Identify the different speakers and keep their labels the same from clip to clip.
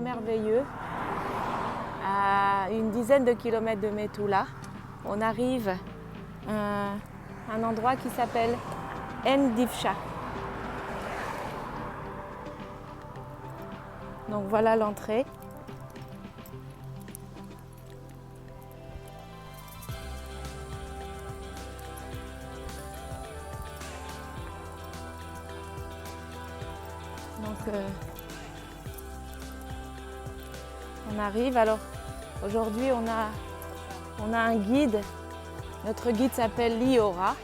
Speaker 1: merveilleux. À une dizaine de kilomètres de Metula, on arrive à un endroit qui s'appelle Ndifcha. Donc voilà l'entrée. Donc on arrive. Alors aujourd'hui on a un guide. Notre guide s'appelle Liora.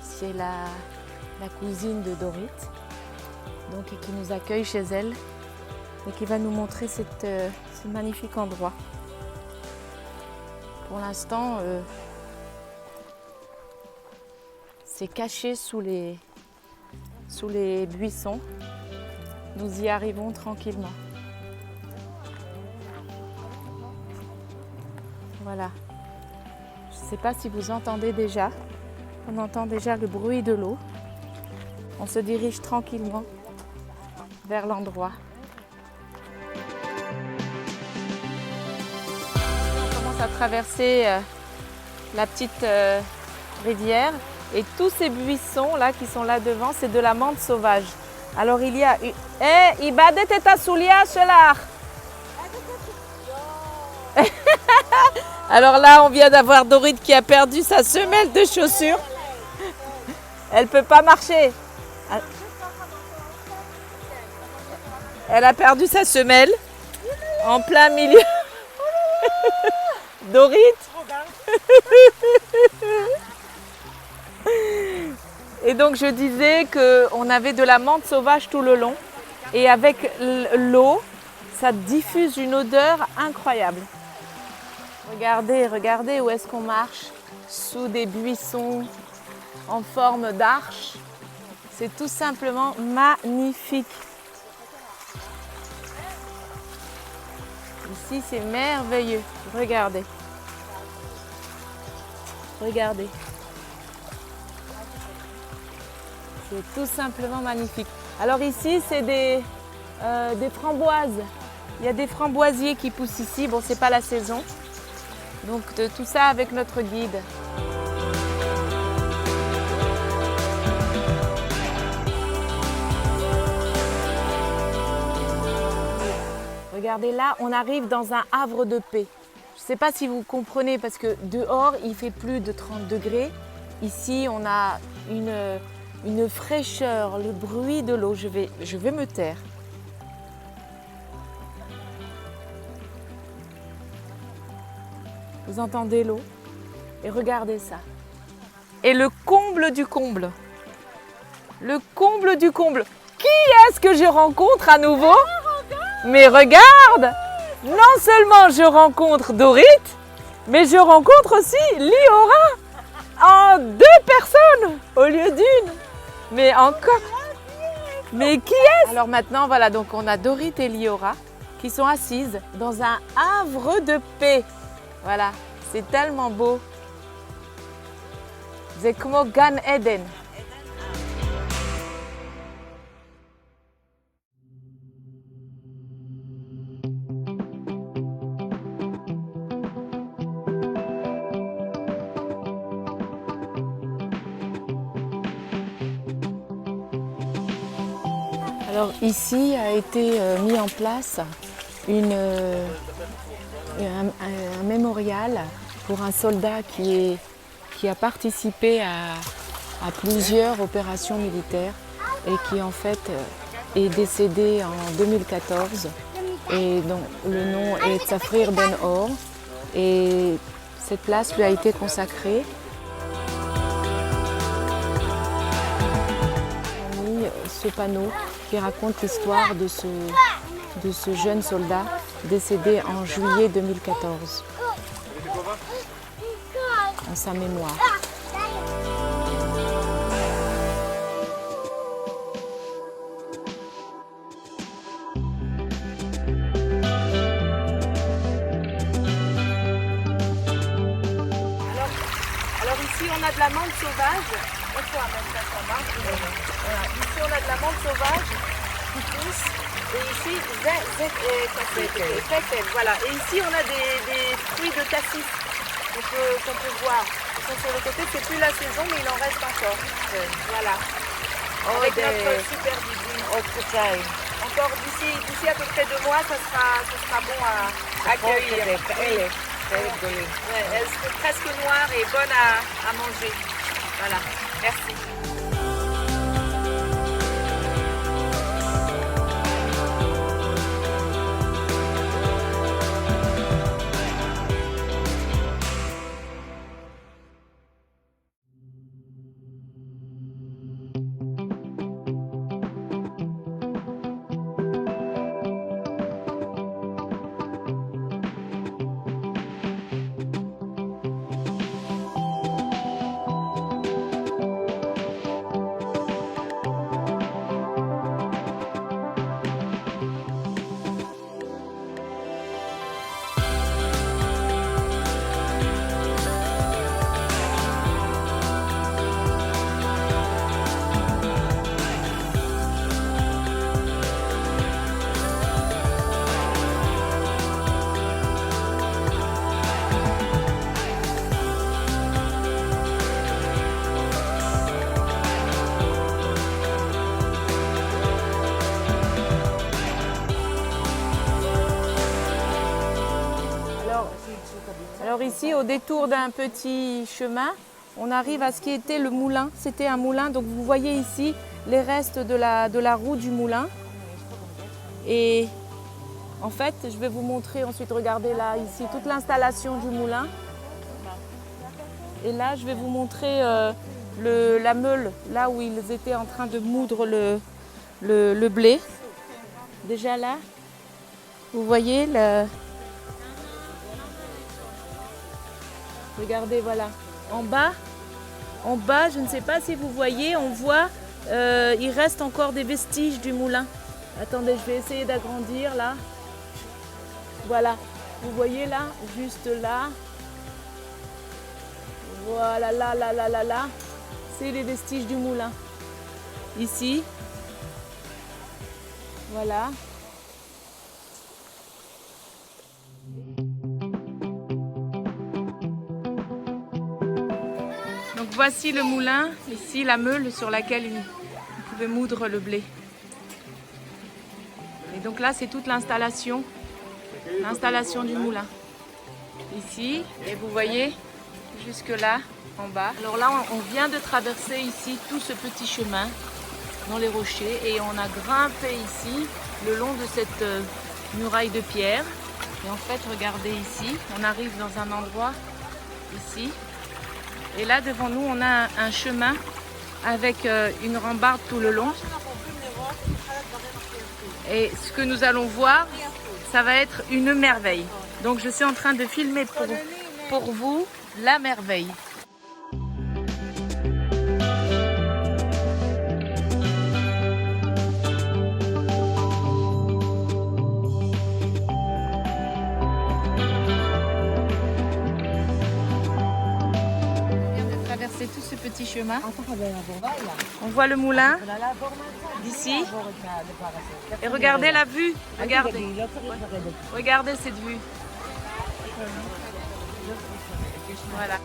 Speaker 1: C'est la cousine de Dorit, donc qui nous accueille chez elle et qui va nous montrer ce magnifique endroit. Pour l'instant, c'est caché sous les buissons. Nous y arrivons tranquillement. Voilà. Je ne sais pas si vous entendez déjà. On entend déjà le bruit de l'eau. On se dirige tranquillement vers l'endroit. On commence à traverser la petite rivière et tous ces buissons là qui sont là devant, c'est de la menthe sauvage. Alors il y a ibadet et tasoulia shelar. Alors là, on vient d'avoir Dorit qui a perdu sa semelle de chaussures. Elle ne peut pas marcher. Elle a perdu sa semelle en plein milieu. Dorit. Et donc je disais qu'on avait de la menthe sauvage tout le long. Et avec l'eau, ça diffuse une odeur incroyable. Regardez où est-ce qu'on marche, sous des buissons en forme d'arche. C'est tout simplement magnifique. Ici, c'est merveilleux. Regardez. C'est tout simplement magnifique. Alors ici, c'est des framboises. Il y a des framboisiers qui poussent ici. Bon, c'est pas la saison. Donc tout ça avec notre guide. Regardez là, on arrive dans un havre de paix. Je ne sais pas si vous comprenez parce que dehors il fait plus de 30 degrés. Ici on a une fraîcheur, le bruit de l'eau. Je vais me taire. Vous entendez l'eau et regardez ça. Et le comble du comble. Le comble du comble. Qui est-ce que je rencontre à nouveau? Mais regarde! Non seulement je rencontre Dorit, mais je rencontre aussi Liora en 2 personnes au lieu d'une. Mais encore. Mais qui est-ce? Alors maintenant, voilà, donc on a Dorit et Liora qui sont assises dans un havre de paix. Voilà, c'est tellement beau. C'est comme Gan Eden. Alors ici a été mis en place un mémorial pour un soldat qui a participé à plusieurs opérations militaires et qui en fait est décédé en 2014 et dont le nom est Tsafrir Ben Or et cette place lui a été consacrée. On a mis ce panneau qui raconte l'histoire de ce jeune soldat décédé en juillet 2014 en sa mémoire. Alors ici on a de la menthe sauvage. Voilà. Ici on a de la menthe sauvage qui pousse Et ici, Fekkel, voilà. Et ici, on a des fruits de cassis qu'on peut voir. Ils sont sur le côté, c'est plus la saison, mais il en reste encore. Voilà. Avec notre super bidule. Encore d'ici à peu près 2 mois, ça sera bon à accueillir. Ouais, elle serait presque noire et bonne à manger. Voilà, merci. Alors ici, au détour d'un petit chemin, on arrive à ce qui était le moulin. C'était un moulin, donc vous voyez ici les restes de la roue du moulin. Et en fait, je vais vous montrer ensuite, regardez là, ici, toute l'installation du moulin. Et là, je vais vous montrer la meule, là où ils étaient en train de moudre le blé. Déjà là, vous voyez le... Regardez, voilà. En bas, je ne sais pas si vous voyez, on voit, il reste encore des vestiges du moulin. Attendez, je vais essayer d'agrandir là. Voilà, vous voyez là, juste là. Voilà, là. C'est les vestiges du moulin. Ici. Voilà. Donc voici le moulin, ici la meule sur laquelle on pouvait moudre le blé. Et donc là c'est toute l'installation du moulin. Ici, et vous voyez jusque là en bas. Alors là on vient de traverser ici tout ce petit chemin dans les rochers et on a grimpé ici le long de cette muraille de pierre. Et en fait regardez ici, on arrive dans un endroit ici. Et là, devant nous, on a un chemin avec une rambarde tout le long. Et ce que nous allons voir, ça va être une merveille. Donc, je suis en train de filmer pour vous la merveille. Traverser tout ce petit chemin. On voit le moulin d'ici. Et regardez la vue. Regardez cette vue. Voilà.